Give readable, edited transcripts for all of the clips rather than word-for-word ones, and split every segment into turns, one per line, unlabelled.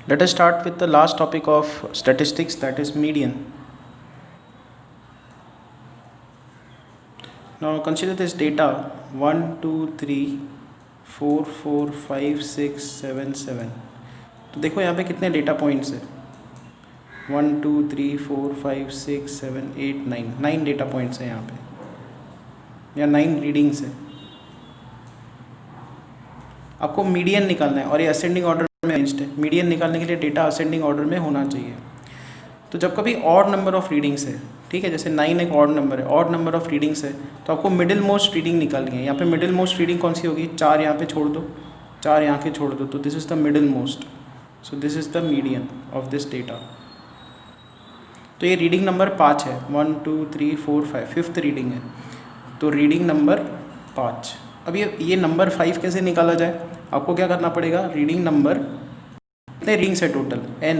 Let us start with the last topic of statistics, that is median. Now consider this data 1, 2, 3, 4, 4, 5, 6, 7, 7. तो देखो यहाँ पे कितने data points है 1, 2, 3, 4, 5, 6, 7, 8, 9 9 डेटा पॉइंट्स है यहाँ पे या 9 रीडिंग्स है। आपको मीडियन निकालना है और ये असेंडिंग ऑर्डर में अरेंज्ड है। मीडियन निकालने के लिए डेटा असेंडिंग ऑर्डर में होना चाहिए। तो जब कभी ऑड नंबर ऑफ रीडिंग्स है, ठीक है, जैसे 9 एक ऑड नंबर है, ऑड नंबर ऑफ रीडिंग्स है, तो आपको मिडिल मोस्ट रीडिंग निकालनी है। यहाँ पे मिडिल मोस्ट रीडिंग कौन सी होगी? 4 यहाँ पे छोड़ दो, 4 यहाँ के छोड़ दो, तो this is the middle most. So this is the median of this data. तो ये रीडिंग नंबर 5 है, 1, 2, 3, 4, 5, फिफ्थ रीडिंग है, तो रीडिंग नंबर 5। अब ये नंबर 5 कैसे निकाला जाए? आपको क्या करना पड़ेगा? रीडिंग नंबर कितने रीडिंग्स है टोटल n,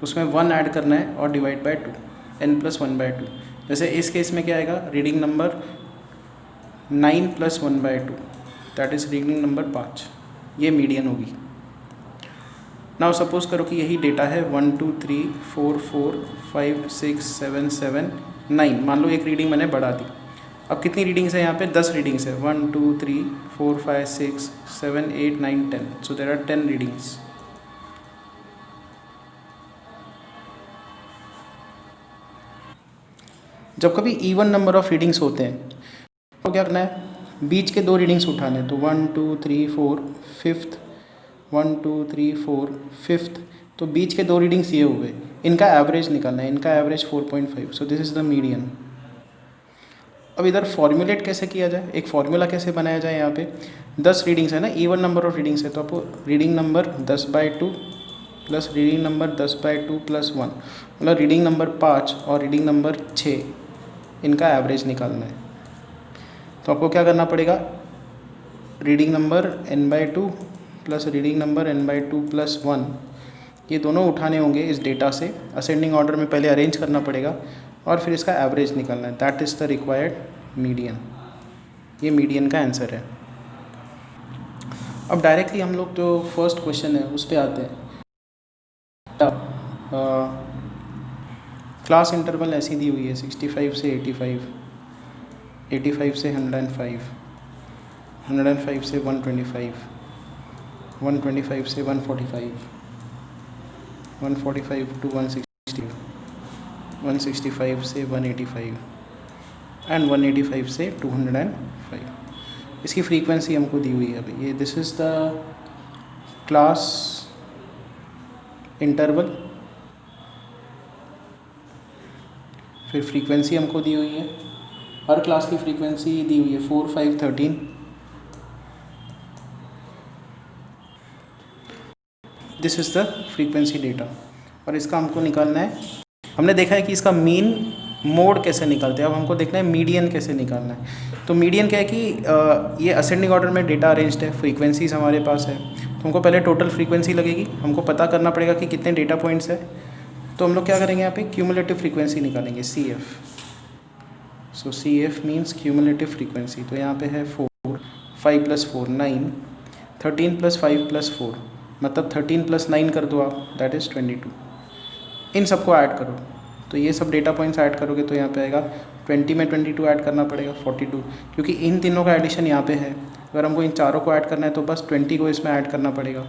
उसमें 1 ऐड करना है और डिवाइड बाय 2, n + 1/2। जैसे इस केस में क्या आएगा? Reading number 9 + 1/2, that is reading number 5। ये मीडियन होगी। नाउ सपोज करो कि यही डेटा है 1, 2, 3, 4, 4, 5, 6, 7, 7, 9। मान लो एक रीडिंग मैंने बढ़ा दी। अब कितनी रीडिंग्स है यहाँ पे? 10 रीडिंग्स है, 1, 2, 3, 4, 5, 6, 7, 8, 9, 10। So there are 10 readings. जब कभी इवन नंबर ऑफ रीडिंग्स होते हैं तो क्या करना है? बीच के 2 रीडिंग्स उठाने, तो 1, 2, 3, 4, फिफ्थ, 1, 2, 3, 4, फिफ्थ। तो बीच के 2 रीडिंग्स ये हुए, इनका एवरेज निकालना है। इनका average 4.5। So this is the median. अब इधर फॉर्मुलेट कैसे किया जाए? एक फार्मूला कैसे बनाया जाए? यहाँ पे 10 रीडिंग्स है ना, इवन नंबर ऑफ रीडिंग्स है, तो आपको reading number 10/2 plus reading number 10/2 + 1, मतलब रीडिंग नंबर 5 और रीडिंग नंबर 6, इनका एवरेज निकालना है। तो आपको क्या करना पड़ेगा? Reading number n/2 plus reading number n/2 + 1, ये दोनों उठाने होंगे इस डेटा से। असेंडिंग ऑर्डर में पहले अरेंज करना पड़ेगा और फिर इसका एवरेज निकालना है। That is the required median. ये मीडियन का आंसर है। अब डायरेक्टली हम लोग जो फर्स्ट क्वेश्चन है उस पर आते हैं। क्लास इंटरवल ऐसी दी हुई है 65 से 85, 85 से 105, 105 से 125, 125 से 145, 145 to 160, 165 से 185 एंड 185 से 205। इसकी फ्रीक्वेंसी हमको दी हुई है अभी। ये this is the class interval, फिर फ्रीक्वेंसी हमको दी हुई है। हर क्लास की फ्रीक्वेंसी दी हुई है 4, 5, 13। This is the frequency data और इसका हमको निकालना है। हमने देखा है कि इसका मीन मोड कैसे निकालते हैं, अब हमको देखना है मीडियन कैसे निकालना है। तो मीडियन क्या है कि ये असेंडिंग ऑर्डर में डेटा अरेंज्ड है, फ्रीक्वेंसीज हमारे पास है, तो हमको पहले टोटल फ्रीक्वेंसी लगेगी। हमको पता करना पड़ेगा कि कितने डेटा पॉइंट्स है। तो हम लोग क्या करेंगे? यहाँ पे क्यूमुलेटिव फ्रीक्वेंसी निकालेंगे, CF। सो CF मीन्स क्यूमुलेटिव फ्रीक्वेंसी। तो यहाँ पे है 4, 5 + 4 9, 13 + 5 + 4, मतलब 13 + 9 कर दो आप, दैट इज़ 22। इन सबको ऐड करो, तो ये सब डेटा पॉइंट्स ऐड करोगे तो यहाँ पे आएगा 20 में 22 ऐड करना पड़ेगा 42, क्योंकि इन तीनों का एडिशन यहाँ पे है। अगर हमको इन चारों को ऐड करना है तो बस 20 को इसमें ऐड करना पड़ेगा।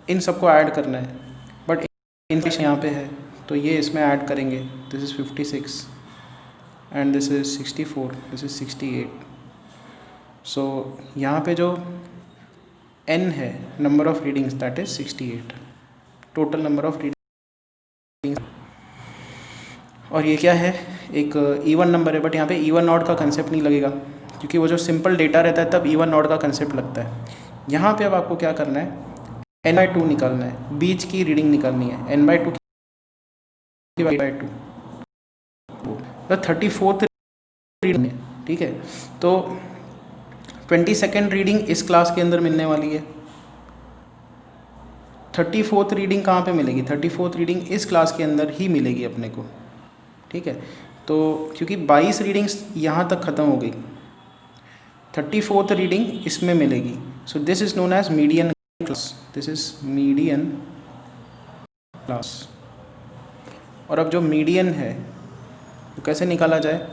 इन सबको ऐड करना है, बट इन यहाँ पे है तो ये इसमें ऐड करेंगे। This is 56 and this is 64, this is 68। सो यहाँ पे जो n है, number of readings, that is 68, total number of readings. और ये क्या है? एक इवन नंबर है, बट यहाँ पे इवन ऑड का कंसेप्ट नहीं लगेगा, क्योंकि वो जो सिंपल डेटा रहता है तब इवन ऑड का कंसेप्ट लगता है। यहाँ पे अब आपको क्या करना है? n/2 निकालना है, बीच की रीडिंग निकालनी है। n/2 /2 तो 34th रीडिंग है, ठीक है। तो 22nd रीडिंग इस क्लास के अंदर मिलने वाली है। 34th रीडिंग कहाँ पे मिलेगी? 34th रीडिंग इस क्लास के अंदर ही मिलेगी अपने को, ठीक है। तो क्योंकि 22 रीडिंग्स यहाँ तक ख़त्म हो गई, 34th रीडिंग इसमें मिलेगी। So this is known as median class, this is median class. और अब जो मीडियन है तो कैसे निकाला जाए,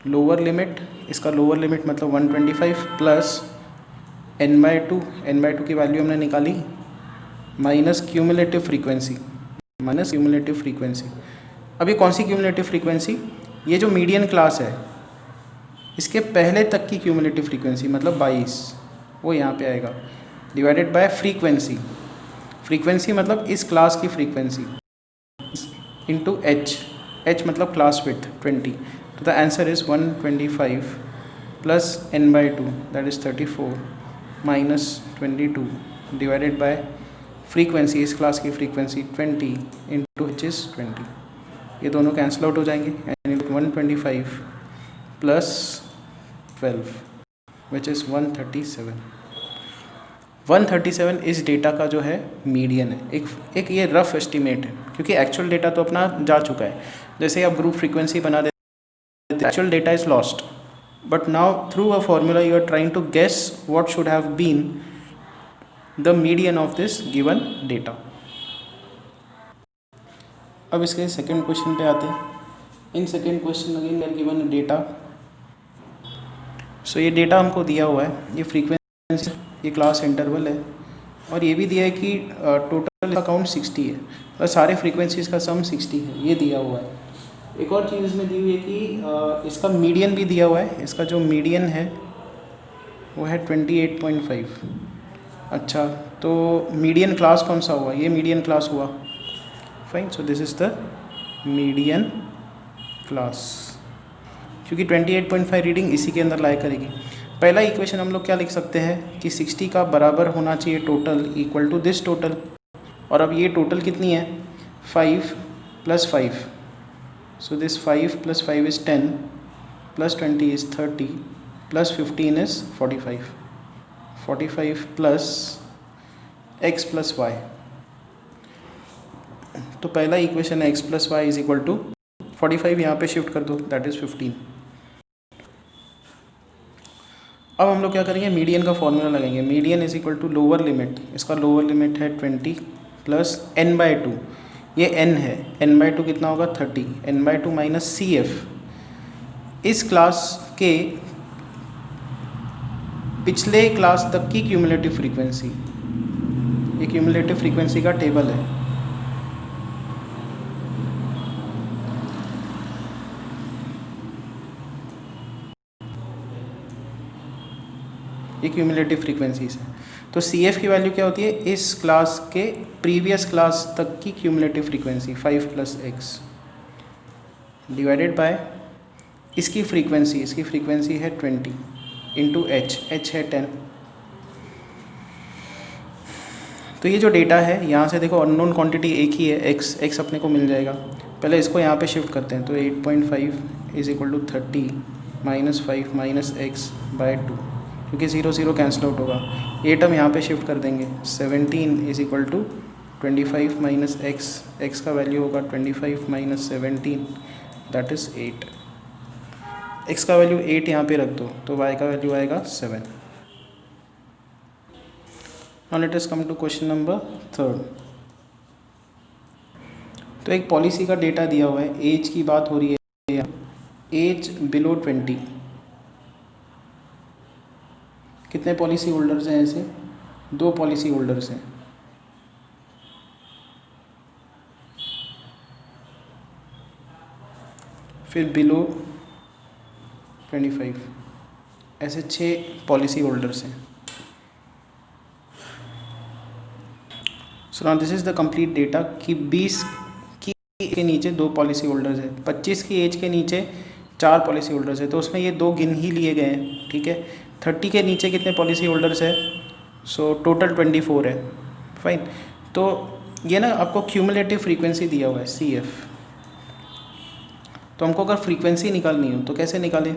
लोअर लिमिट, इसका लोअर लिमिट मतलब 125 प्लस n/2, n/2 की वैल्यू हमने निकाली, minus cumulative frequency, minus cumulative frequency. अब ये कौन सी क्यूमुलेटिव फ्रीक्वेंसी, ये जो मीडियन क्लास है इसके पहले तक की क्यूमुलेटिव फ्रीक्वेंसी मतलब 22, वो यहाँ पे आएगा, डिवाइडेड बाय फ्रीक्वेंसी, फ्रीक्वेंसी मतलब इस क्लास की फ्रीक्वेंसी, इंटू एच, एच मतलब क्लास विड्थ 20। तो the answer is 125 plus n/2 that is 34 minus 22 divided by frequency, इस क्लास की फ्रीक्वेंसी 20 इंटू एच इज़ 20। ये दोनों कैंसिल आउट हो जाएंगे एंड 125 प्लस 12 विच इज़ 137। 137 इस डेटा का जो है मीडियन है। एक ये रफ एस्टिमेट है क्योंकि एक्चुअल डेटा तो अपना जा चुका है। जैसे आप ग्रुप फ्रीक्वेंसी बना देते, actual data is lost, but now through a formula you are trying to guess what should have been the median of this given data. अब इसके सेकेंड क्वेश्चन पे आते हैं। In second question again are given data. So ये data हमको दिया हुआ है, ये फ्रीक्वेंसी, ये क्लास इंटरवल है, और ये भी दिया है कि टोटल अकाउंट 60 है और सारे फ्रीक्वेंसीज़ का सम 60 है, ये दिया हुआ है। एक और चीज़ इसमें दी हुई है कि इसका मीडियन भी दिया हुआ है। इसका जो मीडियन है वो है 28.5। अच्छा, तो मीडियन क्लास कौन सा हुआ, ये मीडियन क्लास हुआ, fine. So this is the median class, क्योंकि 28.5 रीडिंग इसी के अंदर लाया करेगी। पहला इक्वेशन हम लोग क्या लिख सकते हैं कि 60 का बराबर होना चाहिए total equal to this total, और अब ये टोटल कितनी है 5 + 5, so this 5 + 5 is 10 + 20 is 30 + 15 is 45, 45 plus x + y। तो पहला इक्वेशन है x + y is equal to 45, यहाँ पे शिफ्ट कर दो दैट इज़ 15। अब हम लोग क्या करेंगे, मीडियन का फॉर्मूला लगाएंगे। Median is equal to lower limit, इसका लोअर लिमिट है 20 प्लस n/2, ये n है, n/2 कितना होगा 30, n/2 माइनस CF, इस क्लास के पिछले क्लास तक की क्यूमुलेटिव फ्रीक्वेंसी, ये क्यूमुलेटिव फ्रीक्वेंसी का टेबल है। ये क्यूमुलेटिव फ्रीक्वेंसीज है। तो CF की वैल्यू क्या होती है, इस क्लास के प्रीवियस क्लास तक की cumulative frequency 5 + x divided by इसकी फ्रीक्वेंसी, इसकी फ्रीक्वेंसी है 20 इंटू h, h है 10। तो ये जो डेटा है यहाँ से देखो अननोन क्वांटिटी एक ही है, x अपने को मिल जाएगा। पहले इसको यहाँ पे शिफ्ट करते हैं, तो 8.5 is equal to 30 minus 5 minus x/2, क्योंकि 0 0 कैंसिल आउट होगा। 8 हम यहाँ पे शिफ्ट कर देंगे, 17 is equal to 25 minus x का वैल्यू होगा 25 माइनस 17 दैट इज़ 8। x का वैल्यू 8 यहाँ पे रख दो तो y का वैल्यू आएगा 7। Now let us come to question number 3। तो एक पॉलिसी का डेटा दिया हुआ है, एज की बात हो रही है, एज बिलो 20, कितने पॉलिसी होल्डर्स हैं ऐसे, 2 पॉलिसी होल्डर्स हैं। फिर बिलो 25, ऐसे 6 पॉलिसी होल्डर्स हैं। So now this is the complete data कि 20 की एज के नीचे 2 पॉलिसी होल्डर्स हैं, 25 की एज के नीचे 4 पॉलिसी होल्डर्स है, तो उसमें ये 2 गिन ही लिए गए हैं, ठीक है। 30 के नीचे कितने पॉलिसी होल्डर्स है, सो टोटल 24 है, फाइन। तो ये ना आपको क्यूमुलेटिव फ्रीक्वेंसी दिया हुआ है CF, तो हमको अगर फ्रीक्वेंसी निकालनी हो तो कैसे निकालें,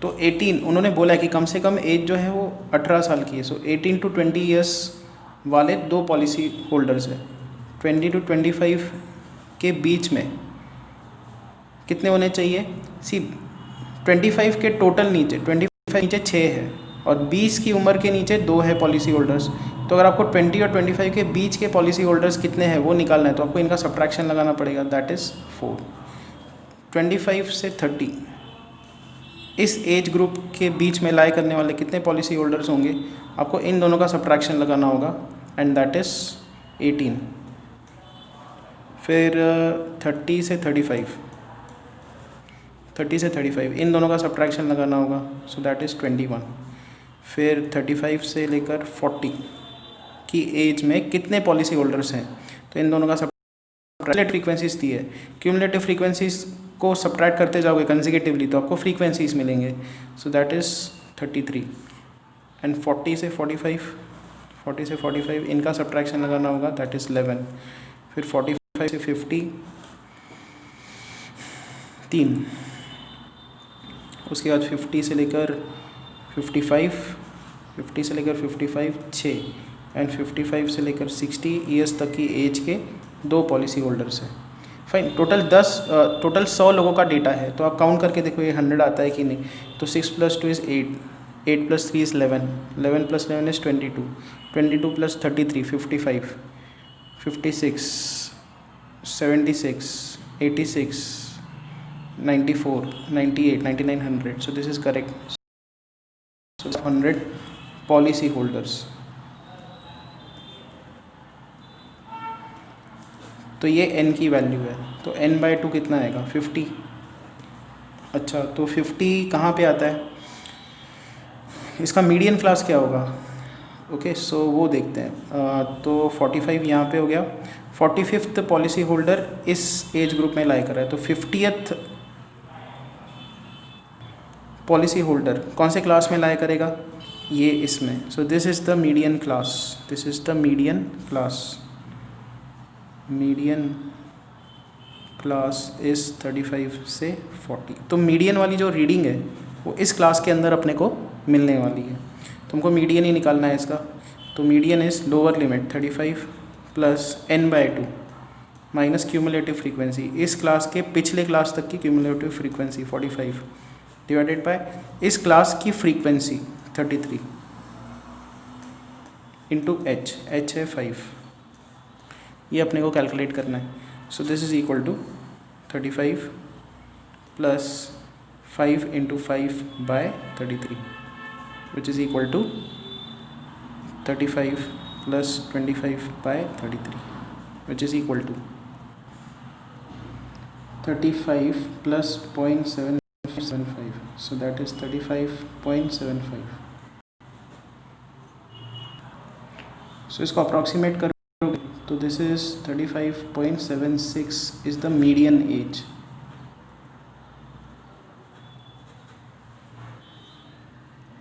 तो 18 उन्होंने बोला है कि कम से कम एज जो है वो 18 साल की है। सो 18 to 20 ईयर्स वाले 2 पॉलिसी होल्डर्स हैं। 20 to 25 के बीच में कितने होने चाहिए, 25 के टोटल नीचे, 25 नीचे 6 है और 20 की उम्र के नीचे 2 है पॉलिसी होल्डर्स, तो अगर आपको 20 और 25 के बीच के पॉलिसी होल्डर्स कितने हैं वो निकालना है, तो आपको इनका सब्ट्रैक्शन लगाना पड़ेगा, दैट इज़ 4। 25 से 30 इस एज ग्रुप के बीच में लाई करने वाले कितने पॉलिसी होल्डर्स होंगे, आपको इन दोनों का सब्ट्रैक्शन लगाना होगा, एंड दैट इज़ 18। फिर 30 से 35 इन दोनों का सब्ट्रैक्शन लगाना होगा, सो दैट इज़ 21। फिर 35 से लेकर 40 की एज में कितने पॉलिसी होल्डर्स हैं, तो इन दोनों का क्यूमुलेटिव फ्रीक्वेंसीज दी है, क्यूमुलेटिव फ्रीक्वेंसीज को सब्ट्रैक्ट करते जाओगे कंसेक्यूटिवली तो आपको फ्रीक्वेंसीज मिलेंगे, सो दैट इज़ 33। एंड 40 से 45 इनका सब्ट्रैक्शन लगाना होगा, दैट इज़ 11। फिर 45 से 50 3, उसके बाद 50 से लेकर 55 6, एंड 55 से लेकर 60 ईयर्स तक की एज के 2 पॉलिसी होल्डर्स हैं। फाइन, टोटल 100 लोगों का डेटा है, तो आप काउंट करके देखो ये 100 आता है कि नहीं। तो 6 + 2 is 8, 8 + 3 is 11, 11 + 11 is 22, 22 + 33 55, 56 76 86 94 98 99 100, so this is correct. So 100 policy holders. तो ये n की वैल्यू है, तो n/2 कितना आएगा 50। अच्छा, तो 50 कहाँ पे आता है, इसका मीडियन क्लास क्या होगा, ओके सो वो देखते हैं। तो 45 यहाँ पे हो गया, 45th पॉलिसी होल्डर इस एज ग्रुप में लाई कर रहा है, तो 50th पॉलिसी होल्डर कौन से क्लास में लाई करेगा, ये इसमें। सो this is the median class is 35 से 40। तो मीडियन वाली जो रीडिंग है वो इस क्लास के अंदर अपने को मिलने वाली है, तुमको मीडियन ही निकालना है इसका। तो median is lower limit 35 + n/2 minus cumulative frequency, इस क्लास के पिछले क्लास तक की क्यूमुलेटिव फ्रीक्वेंसी 45 डिवाइडेड बाय इस क्लास की फ्रीक्वेंसी 33 इंटू h है 5, ये अपने को कैलकुलेट करना है। So this is equal to 35 + 5 × 5/33 which is equal to 35 + 25/33 which is equal to 35 + 0.775, so that is 35.75. So इसको अप्रॉक्सीमेट करोगे तो this is 35.76 is the median as.